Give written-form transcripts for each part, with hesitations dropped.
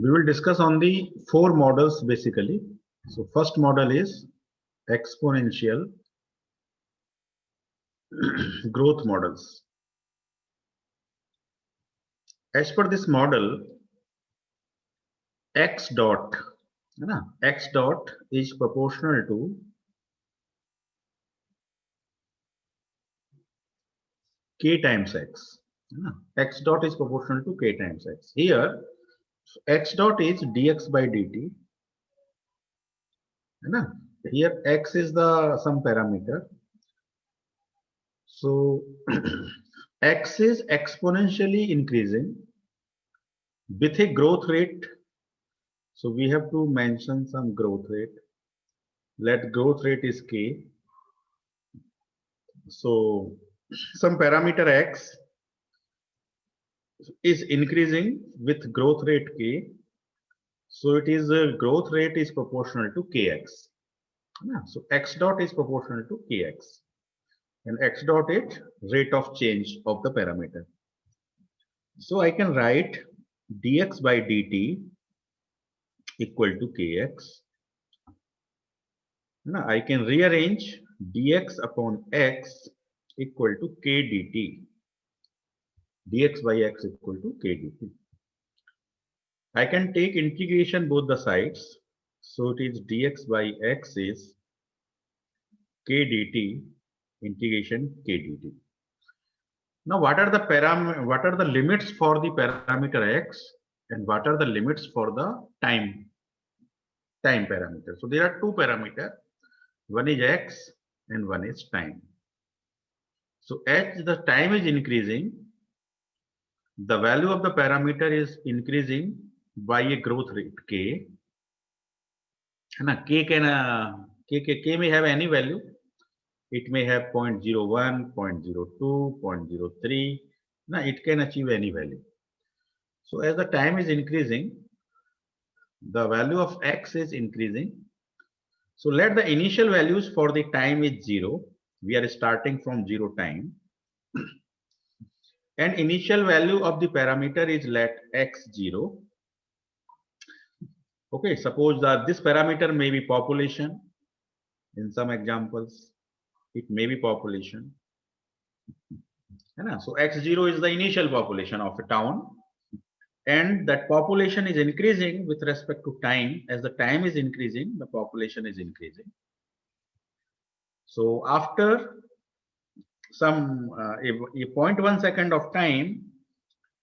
We will discuss on the four models basically. So first model is exponential growth models. As per this model, x dot is proportional to k times x. X dot is proportional to k times x. Here, x dot is dx by dt. Here, x is the some parameter. So, x is exponentially increasing with a growth rate. So, we have to mention some growth rate. Let growth rate is k. So, some parameter x is increasing with growth rate k. So it is growth rate is proportional to kx. So x dot is proportional to kx, and x dot is rate of change of the parameter. So I can write dx by dt equal to kx. Now I can rearrange dx upon x equal to k dt. Dx by x equal to k dt. I can take integration both the sides. So it is dx by x is k dt integration k dt. Now what are the limits for the parameter x and what are the limits for the time parameter? So there are two parameters. One is x and one is time. So as the time is increasing, the value of the parameter is increasing by a growth rate k. K may have any value. It may have 0.01, 0.02, 0.03. Now it can achieve any value. So as the time is increasing, the value of x is increasing. So let the initial values for the time is 0. We are starting from 0 time. And initial value of the parameter is let x0. Okay, suppose that this parameter may be population. In some examples, it may be population. So x0 is the initial population of a town. And that population is increasing with respect to time. As the time is increasing, the population is increasing. So after some a 0.1 second of time,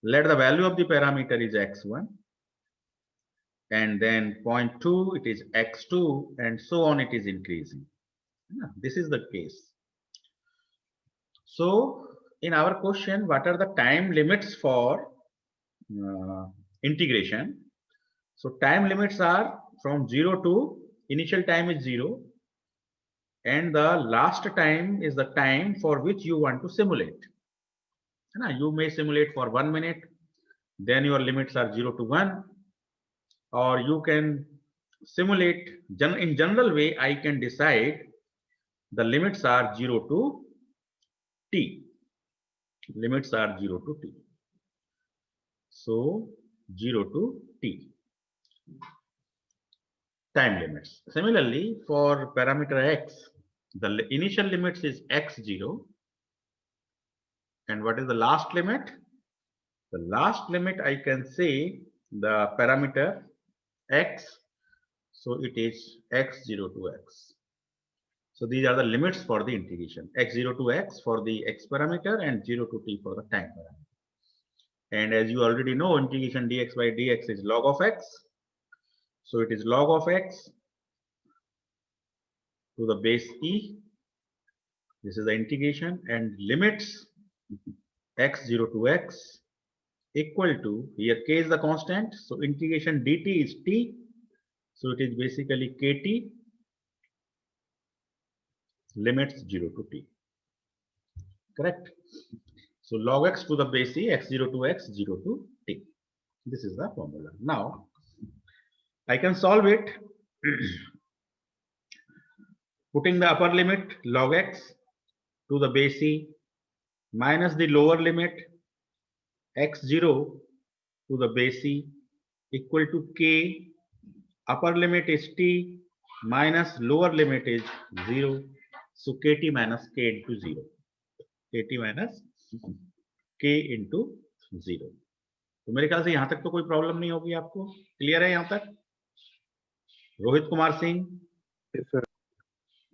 let the value of the parameter is x1, and then 0.2 it is x2, and so on it is increasing. This is the case. So in our question, what are the time limits for integration? So time limits are from 0 to initial time is 0, and the last time is the time for which you want to simulate. You may simulate for 1 minute, then your limits are 0 to 1, or you can simulate in general way. I can decide the limits are 0 to t. Limits are 0 to t. So 0 to t. Time limits. Similarly, for parameter x, the initial limits is x0. And what is the last limit? The last limit I can say the parameter x. So it is x0 to x. So these are the limits for the integration. X0 to x for the x parameter and 0 to t for the time parameter. And as you already know, integration dx by dx is log of x. So it is log of x to the base e. This is the integration, and limits x0 to x equal to, here k is the constant, so integration dt is t. So it is basically kt, limits 0 to t. Correct? So log x to the base e, x0 to x, 0 to t. This is the formula. Now I can solve it putting the upper limit log x to the base e minus the lower limit x0 to the base e equal to k, upper limit is t minus lower limit is 0. So kt minus k into 0. kt minus k into 0. तो मेरे ख्याल से यहां तक तो कोई problem नहीं होगी आपको, क्लियर है यहां तक? रोहित कुमार सिंह,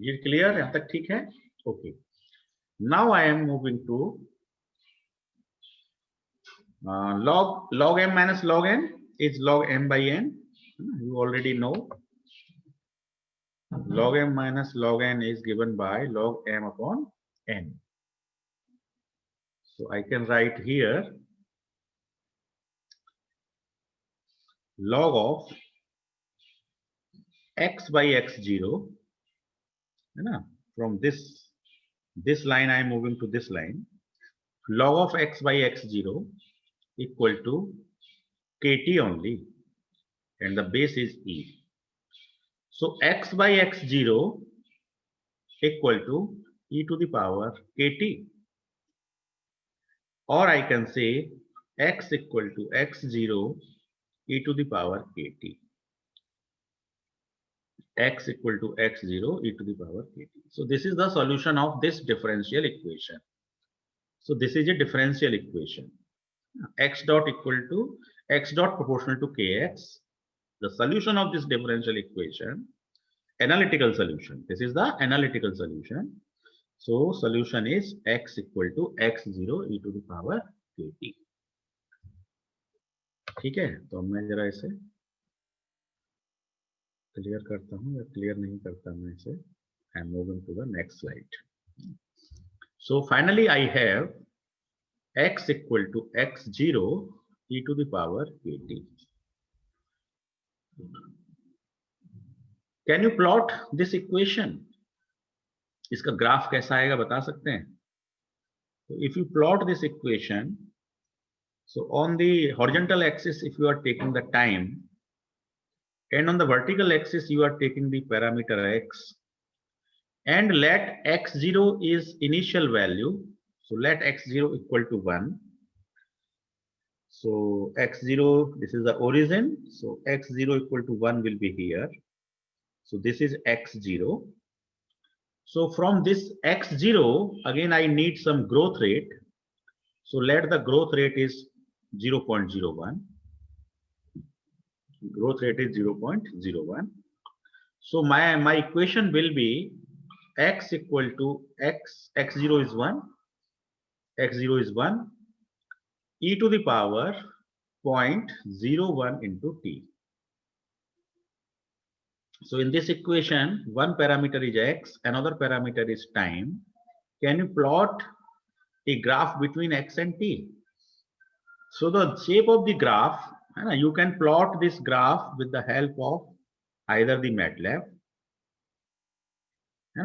ये क्लियर, यहां तक ठीक है? Okay, now I am moving to log m minus log n is log m by n. You already know log m minus log n is given by log m upon n. So I can write here log of x by x0, from this line I am moving to this line. Log of x by x0 equal to kt only, and the base is e. So x by x0 equal to e to the power kt, or I can say x equal to x0 e to the power kt. X equal to x0 e to the power kt. So this is the solution of this differential equation. So this is a differential equation. X dot equal to x dot proportional to kx. The solution of this differential equation, analytical solution. This is the analytical solution. So solution is x equal to x0 e to the power kt. ठीक है, तो मैं जरा इसे clear करता हूं या clear नहीं करता मैं इसे. I am moving to the next slide. So finally I have x equal to x0 e to the power kt. Can you plot this equation? इसका ग्राफ कैसा आएगा बता सकते हैं? So if you plot this equation, so on the horizontal axis if you are taking the time, and on the vertical axis you are taking the parameter x, and let x0 is initial value, so let x0 equal to 1. So x0, this is the origin, so x0 equal to 1 will be here. So this is x0. So from this x0 again I need some growth rate, so let the growth rate is 0.01. Growth rate is 0.01. So my equation will be x equal to x0 is 1, x0 is 1, e to the power 0.01 into t. So in this equation, one parameter is x, another parameter is time. Can you plot a graph between x and t? So the shape of the graph, you can plot this graph with the help of either the MATLAB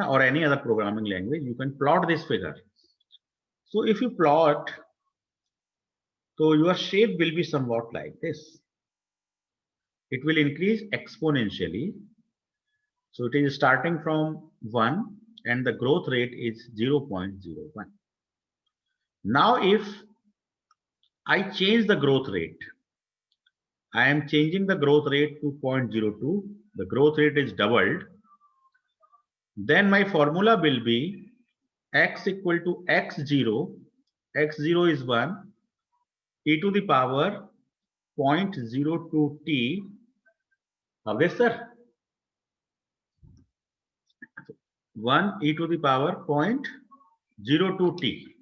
or any other programming language. You can plot this figure. So if you plot, so your shape will be somewhat like this. It will increase exponentially. So it is starting from 1 and the growth rate is 0.01. Now if I change the growth rate, I am changing the growth rate to 0.02, the growth rate is doubled, then my formula will be x equal to x0, x0 is 1, e to the power 0.02t. Obvious, sir? 1 e to the power 0.02t.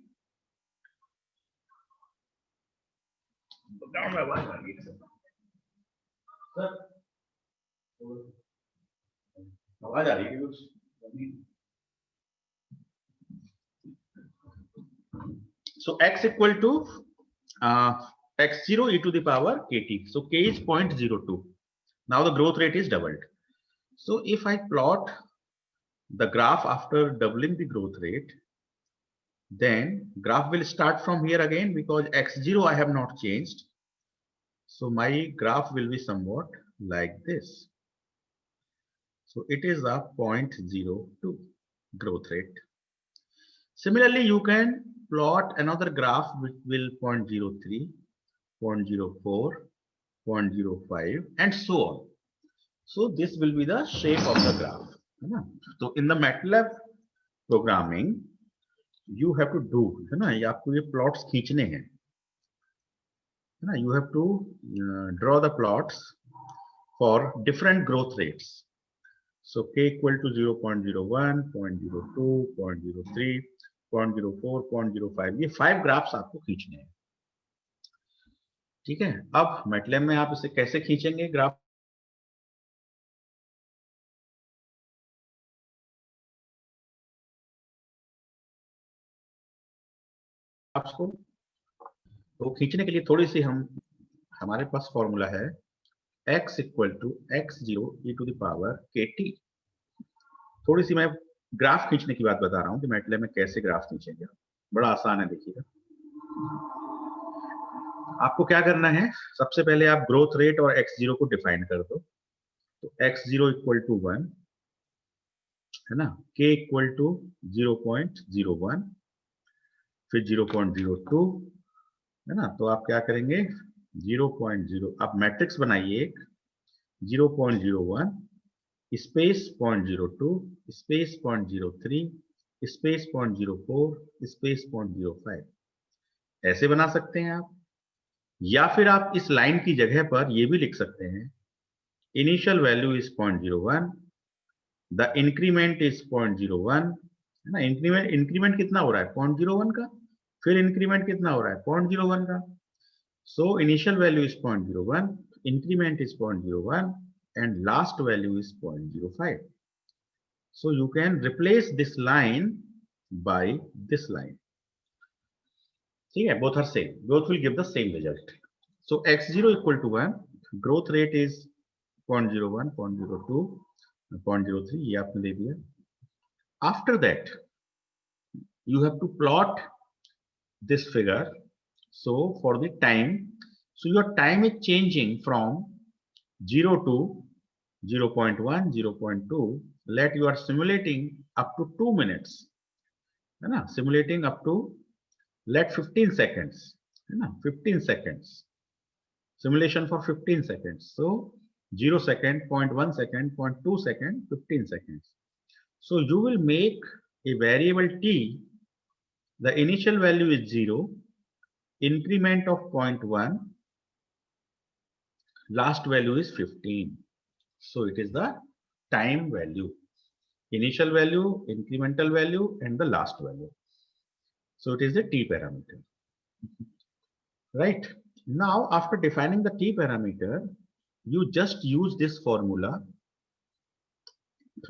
आवाज आ रही है? So x equal to x0 e to the power kt. So k is 0.02. Now the growth rate is doubled. So if I plot the graph after doubling the growth rate, then graph will start from here again because x0 I have not changed. So my graph will be somewhat like this. So it is a 0.02 growth rate. Similarly, you can plot another graph which will 0.03, 0.04, 0.05 and so on. So this will be the shape of the graph, है ना? तो in the MATLAB programming you have to do, है ना, ये आपको ये plots खींचने हैं, है ना? You have to draw the plots for different growth rates. So k equal to 0.01, 0.02, 0.03, 0.04, 0.05, ये 5 ग्राफ्स आपको खींचने हैं, ठीक है? अब MATLAB में आप इसे कैसे खींचेंगे ग्राफ को? तो खींचने के लिए थोड़ी सी हमारे पास फॉर्मूला है x equal to x0 e to the power kt। थोड़ी सी मैं ग्राफ खींचने की बात बता रहा हूं कि MATLAB में कैसे ग्राफ खींचेंगे। बड़ा आसान है, देखिएगा। आपको क्या करना है, सबसे पहले आप ग्रोथ रेट और x0 को डिफाइन कर दो। तो x0 इक्वल टू 1, है ना, k इक्वल टू 0.01, फिर 0.02, है ना। तो आप क्या करेंगे, 0.0, आप मैट्रिक्स बनाइए एक, 0.01 स्पेस 0.02 स्पेस 0.03 स्पेस 0.04 स्पेस 0.05, ऐसे बना सकते हैं आप। या फिर आप इस लाइन की जगह पर ये भी लिख सकते हैं, initial value is 0.01, the increment is 0.01, है ना। इंक्रीमेंट कितना हो रहा है, 0.01 का, फिर इंक्रीमेंट कितना हो रहा है, 0.01 का। So initial value is 0.01, increment is 0.01, and last value is 0.05. So you can replace this line by this line. ठीक है, both are same. Both will give the same result. So x0 equal to 1, growth rate is 0.01, 0.02, 0.03. ये आपने दे दिया. After that, you have to plot this figure. So for the time, so your time is changing from 0 to 0.1, 0.2. Let you are simulating up to 2 minutes, है ना, simulating up to let 15 seconds, है ना, 15 seconds, simulation for 15 seconds. So 0 second, 0.1 second, 0.2 second, 15 seconds. So you will make a variable t. The initial value is 0. Increment of 0.1, last value is 15. So it is the time value, initial value, incremental value, and the last value. So it is the t parameter, right? Now after defining the t parameter, you just use this formula,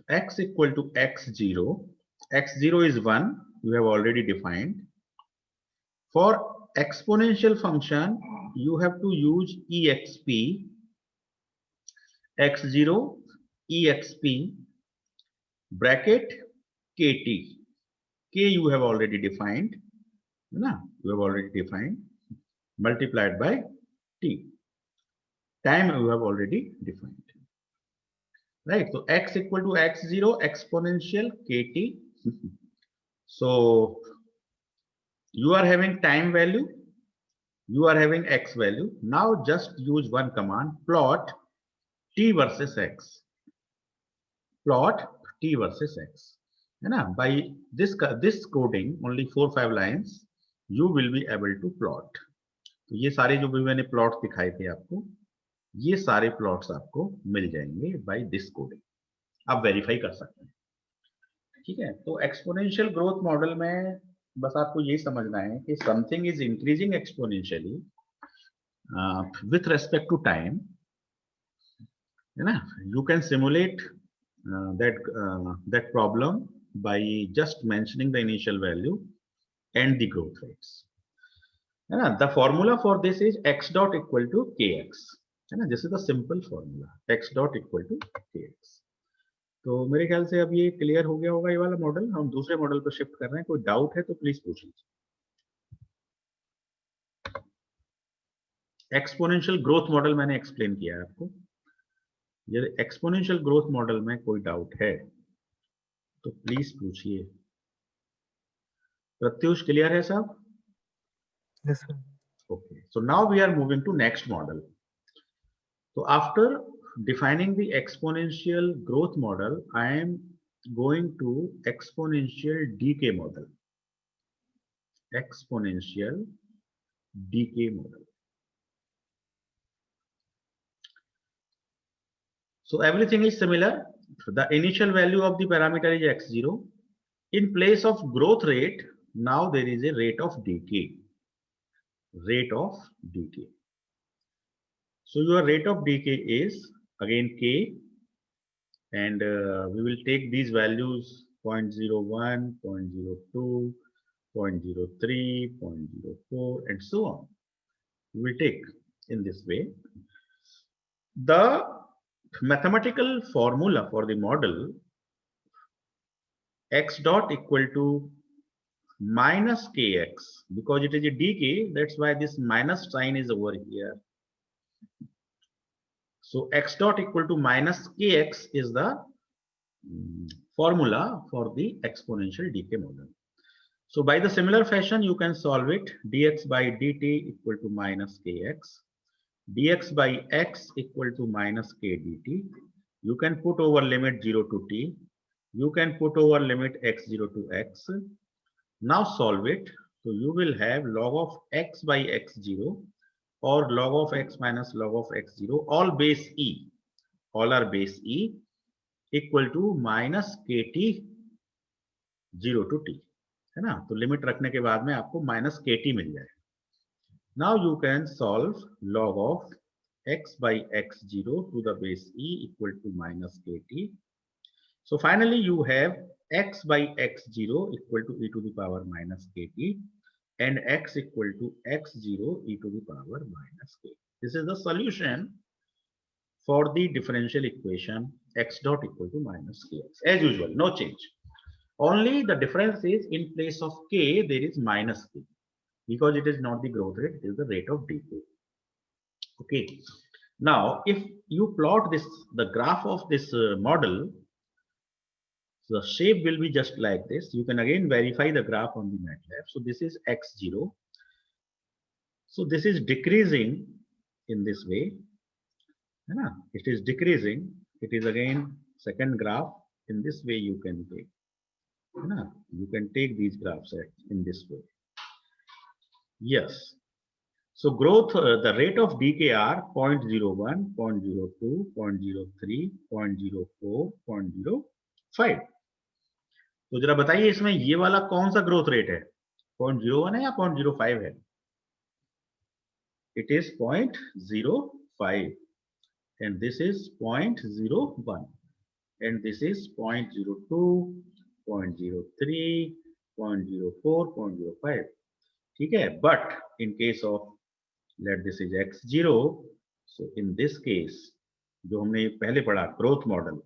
x equal to x0. X0 is 1, you have already defined. For exponential function, you have to use exp, x0 exp bracket kt. K you have already defined, na? You have already defined, multiplied by t. Time you have already defined, right? So x equal to x0 exponential kt. So you are having time value, you are having x value. Now just use one command, plot t versus x. Plot t versus x, है ना. By this coding, only 4-5 lines, you will be able to plot. तो ये सारे जो भी मैंने plots दिखाए थे आपको, ये सारे प्लॉट्स आपको मिल जाएंगे by this coding. आप वेरीफाई कर सकते हैं, ठीक है. तो एक्सपोनेंशियल ग्रोथ मॉडल में बस आपको यही समझना है कि something is increasing exponentially with respect to time, है ना. You can simulate that problem by just mentioning the initial value and the growth rates, है ना. The formula for this is x dot equal to kx, है ना. This is the simple formula, x dot equal to kx. तो मेरे ख्याल से अब ये क्लियर हो गया होगा ये वाला मॉडल. हम दूसरे मॉडल पर शिफ्ट कर रहे हैं. कोई डाउट है तो प्लीज पूछ लीजिए. एक्सपोनेंशियल ग्रोथ मॉडल मैंने एक्सप्लेन किया है आपको. यदि एक्सपोनेंशियल ग्रोथ मॉडल में कोई डाउट है तो प्लीज पूछिए. प्रत्युष क्लियर है साहब? Yes, sir. Okay, so now we are moving to next model. So after defining the exponential growth model, I am going to exponential decay model. Exponential decay model. So everything is similar. The initial value of the parameter is x0. In place of growth rate, now there is a rate of decay. Rate of decay. So your rate of decay is again k, and we will take these values 0.01, 0.02, 0.03, 0.04, and so on. We will take in this way. The mathematical formula for the model x dot equal to minus kx, because it is a decay, that's why this minus sign is over here. So x dot equal to minus kx is the formula for the exponential decay model. So by the similar fashion, you can solve it. Dx by dt equal to minus kx. Dx by x equal to minus k dt. You can put over limit 0 to t. You can put over limit x0 to x. Now solve it. So you will have log of x by x0 or log of x minus log of x0, all base e. All are base e, equal to minus k t 0 to t, है ना. तो limit रखने के बाद में आपको minus k T मिल जाए. Now you can solve log of x by x0 to the base e equal to minus kt. So finally you have x by x0 equal to e to the power minus kt and x equal to x0 e to the power minus k. This is the solution for the differential equation x dot equal to minus kx. As usual, no change. Only the difference is in place of k, there is minus k, because it is not the growth rate, it is the rate of decay. Okay. Now, if you plot this, the graph of this model, the shape will be just like this. You can again verify the graph on the MATLAB. So this is x0. So this is decreasing in this way. It is decreasing. It is again second graph. In this way you can take. You can take these graphs in this way. Yes. So growth, the rate of decay are 0.01, 0.02, 0.03, 0.04, 0.05. तो जरा बताइए इसमें ये वाला कौन सा growth rate है? 0.01 है या 0.05 है? It is 0.05 and this is 0.01 and this is 0.02, 0.03, 0.04, 0.05. ठीक है? But in case of, let this is x0, so in this case जो हमने पहले पढ़ा growth model,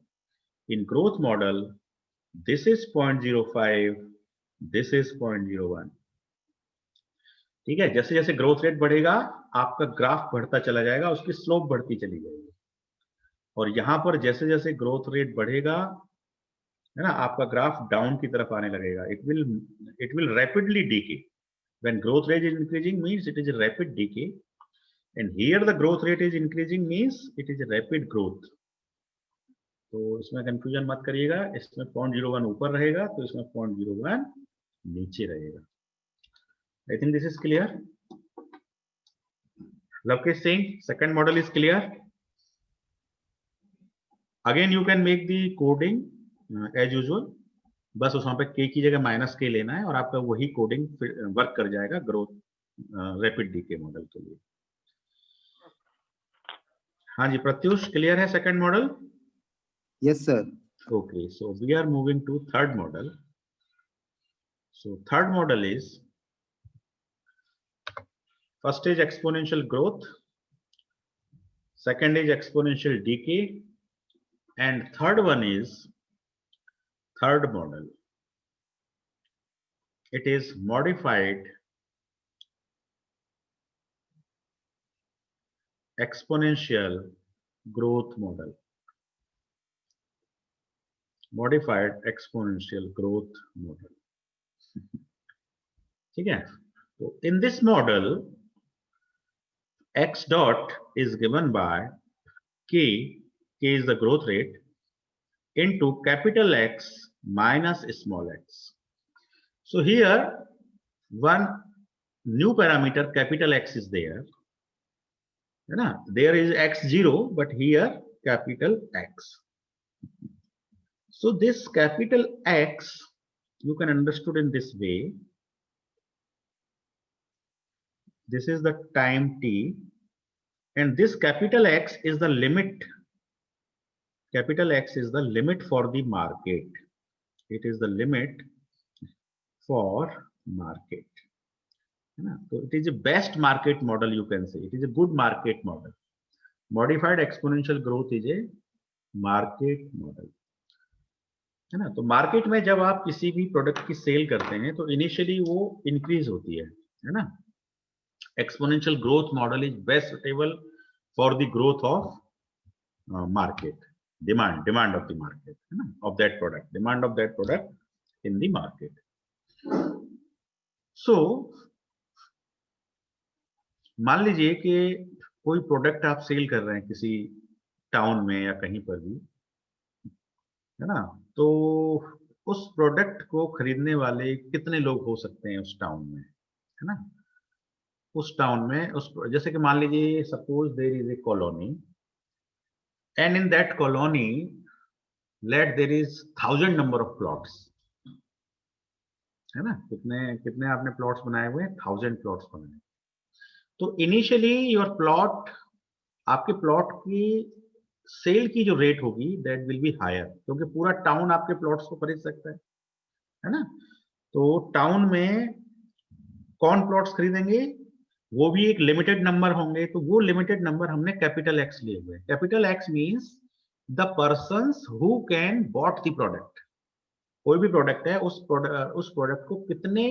in growth model this is 0.05, this is 0.01. ठीक है? जैसे जैसे ग्रोथ रेट बढ़ेगा आपका ग्राफ बढ़ता चला जाएगा, उसकी स्लोप बढ़ती चली जाएगी. और यहां पर जैसे जैसे ग्रोथ रेट बढ़ेगा, है ना, आपका ग्राफ डाउन की तरफ आने लगेगा. it will rapidly decay. When growth rate is increasing means it is a rapid decay, and here the growth rate is increasing means it is a rapid growth. तो इसमें कंफ्यूजन मत करिएगा. इसमें 0.01 ऊपर रहेगा तो इसमें 0.01 नीचे रहेगा. I think this is clear. Lavkesh Singh, second model is clear. Again you can make the coding as usual. बस उसमें पे k की जगह माइनस k लेना है और आपका वही कोडिंग वर्क कर जाएगा ग्रोथ रैपिड डीके मॉडल के लिए. हाँ जी प्रत्युष, क्लियर है second model? Yes, sir. Okay, so we are moving to third model. So third model is, first is exponential growth, second is exponential decay, and third one is third model. It is modified exponential growth model. Modified exponential growth model. ठीक है? So in this model, x dot is given by k is the growth rate, into capital X minus small x. So here one new parameter capital X is there. There is x0, but here capital X. So this capital X you can understood in this way. This is the time t, and this capital X is the limit. Capital X is the limit for the market. It is the limit for market. So it is a best market model, you can say. It is a good market model. Modified exponential growth is a market model. है ना? तो market में जब आप किसी भी product की cell करते हैं तो इनिशियली वो इंक्रीज होती है ना? Exponential growth model is best suitable for the growth of market, demand of the market, है ना, of that product, demand of that product in the market. So मान लीजिए कि कोई प्रोडक्ट आप सेल कर रहे हैं किसी टाउन में या कहीं पर भी, है ना, तो उस प्रोडक्ट को खरीदने वाले कितने लोग हो सकते हैं उस टाउन में, है ना? उस टाउन में उस जैसे कि मान लीजिए suppose there is a colony and in that colony let there is 1000 number of plots, है ना? कितने आपने प्लॉट्स बनाए हुए हैं? 1000 प्लॉट्स बनाए. तो इनिशियली योर प्लॉट, आपके प्लॉट की सेल की जो रेट होगी दैट विल बी हायर, क्योंकि पूरा टाउन आपके प्लॉट्स को खरीद सकता है ना? तो टाउन में कौन प्लॉट्स खरीदेंगे? वो भी एक लिमिटेड नंबर होंगे. तो वो लिमिटेड नंबर हमने कैपिटल एक्स लिए हुए. Capital x means the persons who can bought the product. कोई भी प्रोडक्ट है, उस प्रोडक्ट को कितने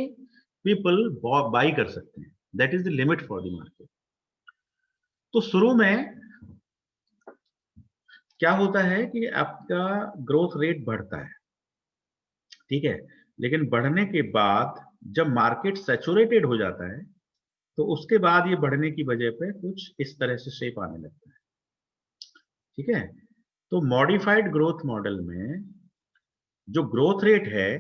पीपल बाई कर सकते हैं, that is the limit for the market. तो शुरू में क्या होता है कि आपका ग्रोथ रेट बढ़ता है, ठीक है, लेकिन बढ़ने के बाद जब मार्केट सैचुरेटेड हो जाता है तो उसके बाद ये बढ़ने की वजह पे कुछ इस तरह से शेप आने लगता है, ठीक है. तो मॉडिफाइड ग्रोथ मॉडल में जो ग्रोथ रेट है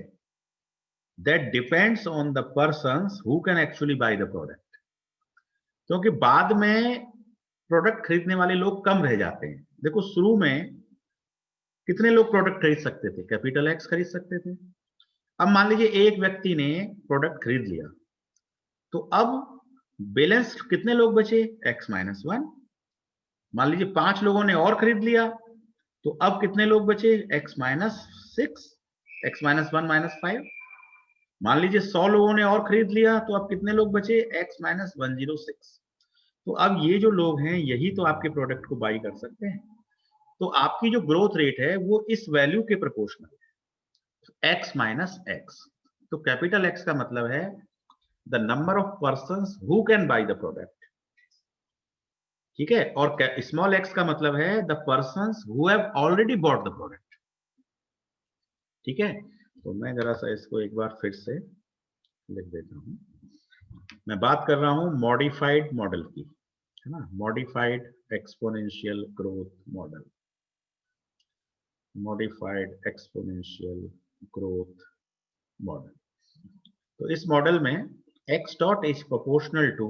that depends on the persons who can actually by the product, क्योंकि बाद में प्रोडक्ट खरीदने वाले लोग कम रह जाते हैं. देखो शुरू में कितने लोग प्रोडक्ट खरीद सकते थे? कैपिटल एक्स खरीद सकते थे. अब मान लीजिए एक व्यक्ति ने प्रोडक्ट खरीद लिया, तो अब बैलेंस कितने लोग बचे? x minus 1. मान लीजिए 5 लोगों ने और खरीद लिया, तो अब कितने लोग बचे? x minus 6, x minus 1 minus 5. मान लीजिए 100 लोगों ने और खरीद लिया, तो अब कितने लोग बचे? x minus 106. तो अब ये जो लोग हैं यही तो आपके प्रोडक्ट को बाई कर सकते हैं. तो आपकी जो ग्रोथ रेट है वो इस वैल्यू के प्रोपोर्शनल है, x माइनस x. तो कैपिटल X का मतलब है the number of persons who can buy the product, ठीक है, और स्मॉल x का मतलब है the persons who have already bought the product, ठीक है. तो मैं जरा सा इसको एक बार फिर से लिख देता हूं. मैं बात कर रहा हूं मॉडिफाइड मॉडल की, है ना, modified exponential growth model, modified exponential growth model. तो इस मॉडल में x dot is proportional to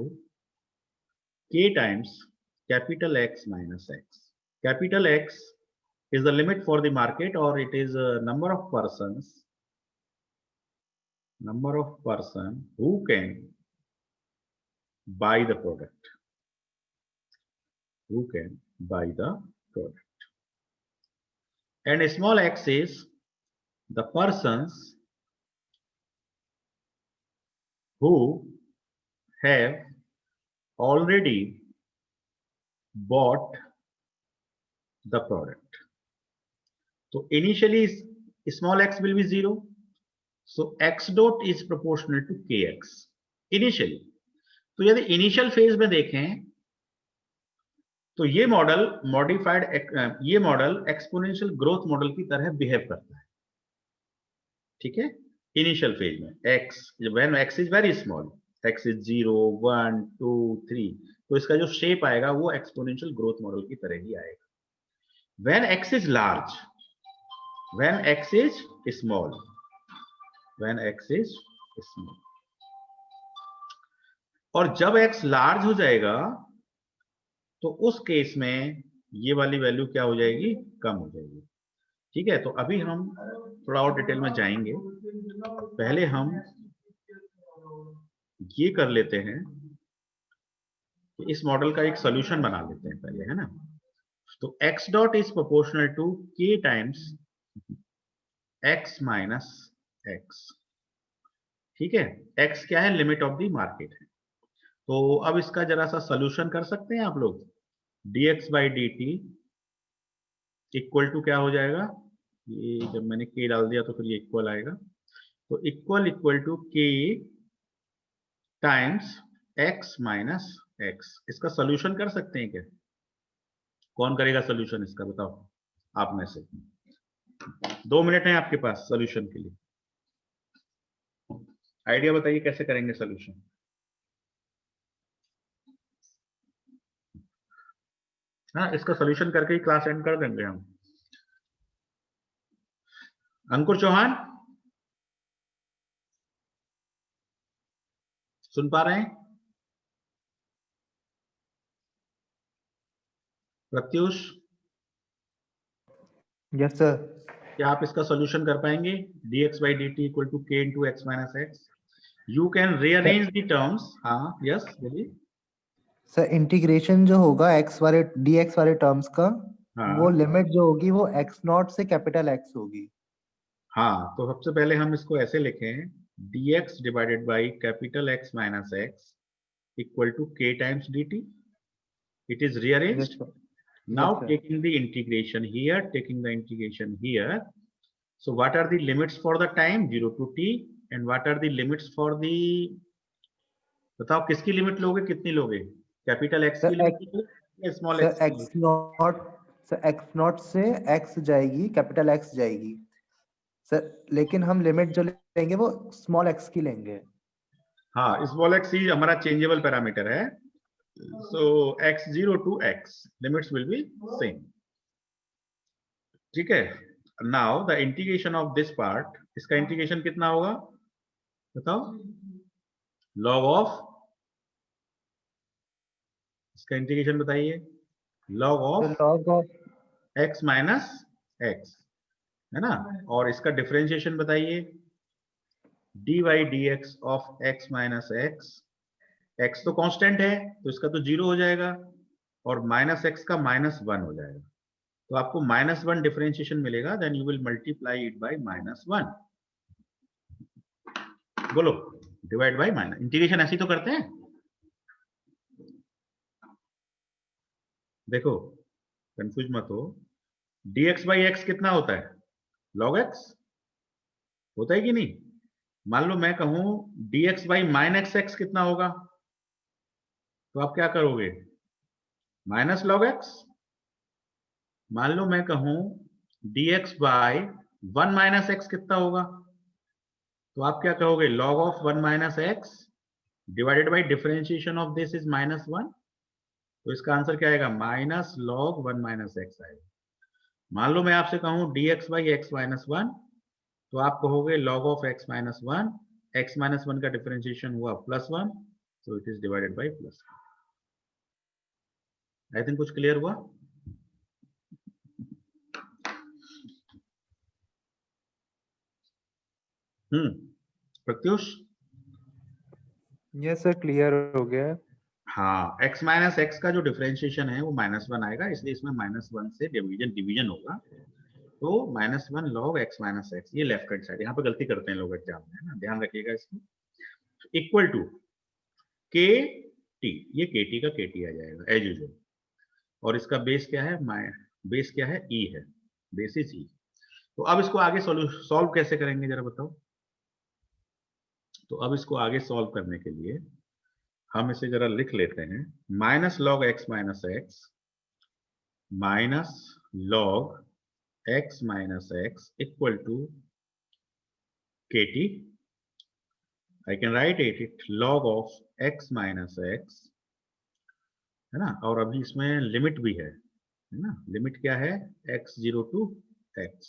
k times capital X minus x. Capital X is the limit for the market, or it is a number of persons who can buy the product, and a small x is the persons who have already bought the product. So initially small x will be 0, so x dot is proportional to kx initially. तो यदि initial phase में देखें तो ये model ये model exponential growth model की तरह behave करता है, ठीक है. इनिशियल फेज में x, when x is very small, x is 0, 1, 2, 3, तो इसका जो शेप आएगा वो एक्सपोनेंशियल ग्रोथ मॉडल की तरह ही आएगा. when x is large, when x is small, when x is small, और जब x लार्ज हो जाएगा तो उस केस में ये वाली वैल्यू क्या हो जाएगी, कम हो जाएगी। ठीक है, तो अभी हम थोड़ा और डिटेल में जाएंगे। पहले हम ये कर लेते हैं कि इस मॉडल का एक सॉल्यूशन बना लेते हैं पहले, है ना। तो x dot is proportional to k times x minus x। ठीक है, x क्या है, लिमिट ऑफ द मार्केट है। तो अब इसका जरा सा सॉल्यूशन कर सकते हैं आप लोग। dx by d t equal to क्या हो जाएगा, ये जब मैंने k डाल दिया तो फिर ये इक्वल आएगा, तो equal to k times x minus x। इसका सॉल्यूशन कर सकते हैं क्या? कौन करेगा सॉल्यूशन इसका, बताओ आप में से। 2 मिनट है आपके पास सॉल्यूशन के लिए। आइडिया बताइए कैसे करेंगे सॉल्यूशन। हाँ, इसका सॉल्यूशन करके ही क्लास एंड कर देंगे हम। अंकुर चौहान सुन पा रहे हैं? Pratyush, yes sir. क्या आप इसका सॉल्यूशन कर पाएंगे? dx by dt equal to k into x minus x. You can rearrange the terms. हाँ, यस बोलिए। सर इंटीग्रेशन जो होगा एक्स वाले dx वाले टर्म्स का, वो हाँ लिमिट जो होगी वो x नॉट से कैपिटल X होगी। हाँ, तो सबसे पहले हम इसको ऐसे लिखें, dx divided by capital X minus x equal to k times dt। It is yes rearranged. Sir. Now yes sir. taking the integration here, taking the integration here. So what are the limits for the time 0 to t, and what are the limits for the, बताओ किसकी limit लोगे, कितनी लोगे? Capital x की sir limit x लोगे या small sir x की x limit? Not sir x not से x जाएगी, कैपिटल X जाएगी सर, लेकिन हम लिमिट जो लेंगे वो स्मॉल x की लेंगे। हाँ, स्मॉल एक्स ही हमारा चेंजेबल पैरामीटर है। So x0 to x limits will be same. ठीक है, now the integration of this part, इसका इंटीग्रेशन कितना होगा बताओ? लॉग ऑफ, इसका इंटीग्रेशन बताइए। लॉग तो of log of x minus x, है ना। और इसका डिफरेंशिएशन बताइए। dy dx of x minus x, x तो कांस्टेंट है तो इसका तो 0 हो जाएगा, और माइनस एक्स का -1 हो जाएगा। तो आपको -1 डिफरेंशिएशन मिलेगा, then you will multiply it by -1। बोलो, डिवाइड बाय माइनस, इंटीग्रेशन ऐसे ही तो करते हैं। देखो कंफ्यूज मत हो, dx बाई एक्स कितना होता है, log x होता है कि नहीं? मान लो मैं कहूं dx बाई माइनस एक्स कितना होगा, तो आप क्या करोगे, माइनस log x। मान लो मैं कहूं dx बाई 1 माइनस एक्स कितना होगा, तो आप क्या कहोगे, log of 1 minus x divided by differentiation of this is -1। तो इसका आंसर क्या आएगा, माइनस log 1 माइनस एक्स आएगा। मान लो मैं आपसे कहूं dx बाई एक्स माइनस 1, तो आप कहोगे log of x minus 1, x minus 1 का डिफरेंशिएशन हुआ +1, so it is divided by +1। I think कुछ क्लियर हुआ। प्रत्युष, यस सर, क्लियर हो गया है। हाँ, x माइनस एक्स का जो डिफरेंशिएशन है वो -1 आएगा, इसलिए इसमें -1 से डिवीजन होगा, तो -1 log x माइनस एक्स। ये लेफ्ट हैंड साइड, यहाँ पे गलती करते हैं लोग एग्जाम में, है ना, ध्यान रखिएगा इसको। इक्वल टू के टी, ये के टी का के टी आ जाएगा एज यूजुअल, और इसका बेस क्या है, बेस क्या है, ई है, बेस इज ई। तो अब इसको आगे सॉल्व कैसे करेंगे जरा बताओ। तो अब इसको आगे सॉल्व करने के लिए हम इसे जरा लिख लेते हैं, minus log x minus x minus log x minus x equal to k t. I can write it log of x minus x, है ना, और अभी इसमें लिमिट भी है, है ना। लिमिट क्या है, x0 टू x,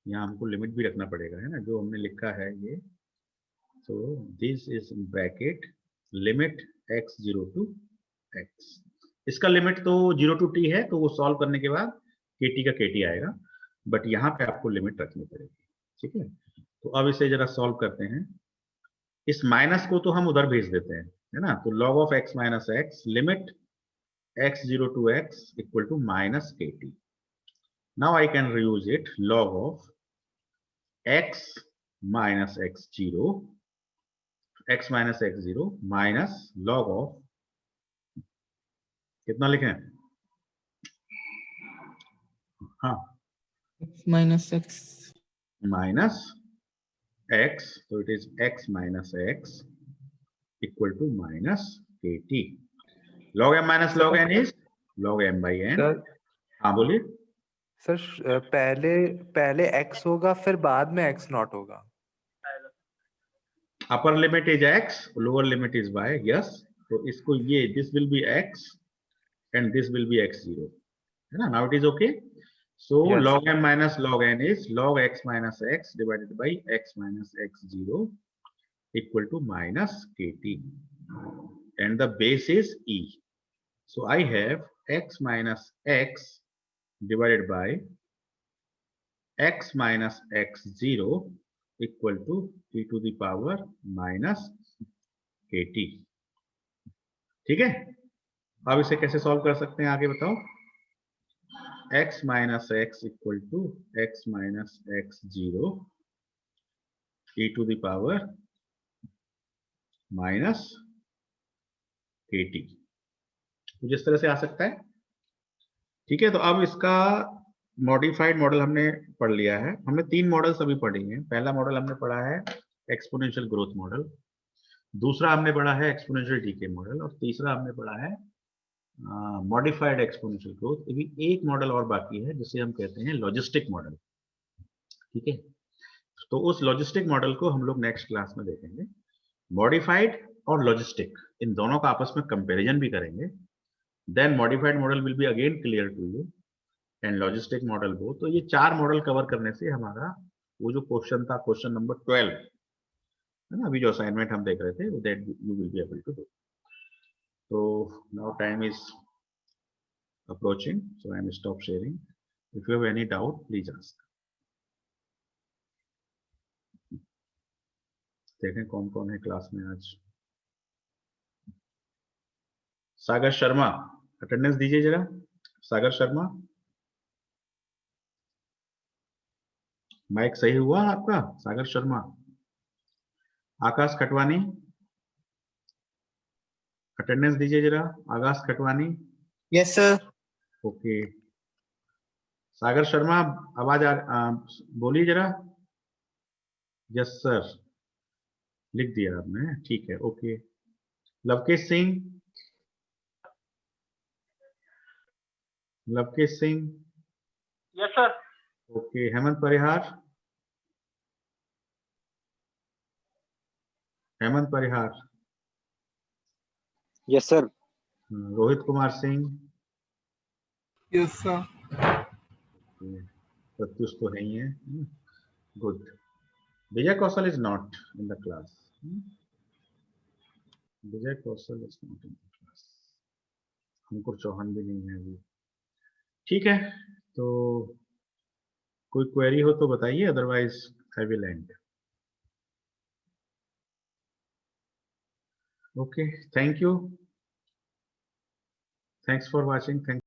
यहाँ हमको लिमिट भी रखना पड़ेगा, है ना, जो हमने लिखा है ये। तो this is bracket limit x0 to x। इसका लिमिट तो 0 टू t है, तो वो सॉल्व करने के बाद kt का kt आएगा, बट यहाँ पे आपको लिमिट रखनी पड़ेगी, ठीक है। तो अब इसे जरा सॉल्व करते हैं। इस माइनस को तो हम उधर भेज देते हैं, है ना। तो log of x minus x limit x0 to x equal to minus kt. Now I can reuse it, log of x minus x0 minus log of, कितना लिखें, हाँ, x minus x minus x, so it is x minus x equal to minus kt. log m minus log n is log m by n. Sir हाँ बोलिए। Sir पहले x होगा फिर बाद में x नॉट होगा। Upper limit is x, lower limit is y, yes. तो इसको ये this will be x and this will be x0, है ना। Now it is okay. So Yes. log m minus log n is log x minus x divided by x minus x0 equal to minus kt, and the base is e. So I have x minus x divided by x minus x0 equal to e to the power minus kt, ठीक है। अब इसे कैसे solve कर सकते हैं आगे बताओ। x minus x equal to x minus x0 e to the power minus kt, तो जिस तरह से आ सकता है, ठीक है। तो अब इसका मॉडिफाइड मॉडल हमने पढ़ लिया है। हमने 3 मॉडल्स अभी पढ़ी हैं। पहला मॉडल हमने पढ़ा है एक्सपोनेंशियल ग्रोथ मॉडल, दूसरा हमने पढ़ा है एक्सपोनेंशियल डीके मॉडल, और तीसरा हमने पढ़ा है मॉडिफाइड एक्सपोनेंशियल ग्रोथ। अभी एक मॉडल और बाकी है जिसे हम कहते हैं लॉजिस्टिक मॉडल, ठीक है। तो उस लॉजिस्टिक मॉडल को हम लोग नेक्स्ट क्लास में देखेंगे। मॉडिफाइड और लॉजिस्टिक इन दोनों का आपस में कंपैरिजन भी करेंगे। Then modified model will be again clear to you and logistic model वो। तो ये 4 मॉडल कवर करने से हमारा वो जो क्वेश्चन था, क्वेश्चन नंबर 12, है ना, अभी जो असाइनमेंट हम देख रहे थे, that you will be able to do. So now time is approaching, so I am stop sharing. If you have any doubt, please ask. देखें कौन कौन है क्लास में आज। सागर शर्मा, अटेंडेंस दीजिए जरा। सागर शर्मा, माइक सही हुआ आपका? सागर शर्मा। आकाश खटवानी, अटेंडेंस दीजिए जरा। आकाश Khatwani, yes sir okay. Sagar Sharma, आवाज बोलिए जरा। यस सर, लिख दिया आपने, ठीक है, okay. Lovkesh Singh, Lovkesh Singh, yes sir. Okay. Hemant Parihar, Hemant Parihar, yes sir. Rohit Kumar Singh, yes sir Pratyush तो है ही है, good. Vijay Kaushal is not in the class, Vijay Kaushal is not in the class. Ankur Chauhan भी नहीं है अभी, ठीक है। तो कोई क्वेरी हो तो बताइए, otherwise I will and. Okay, thank you, thanks for watching, thank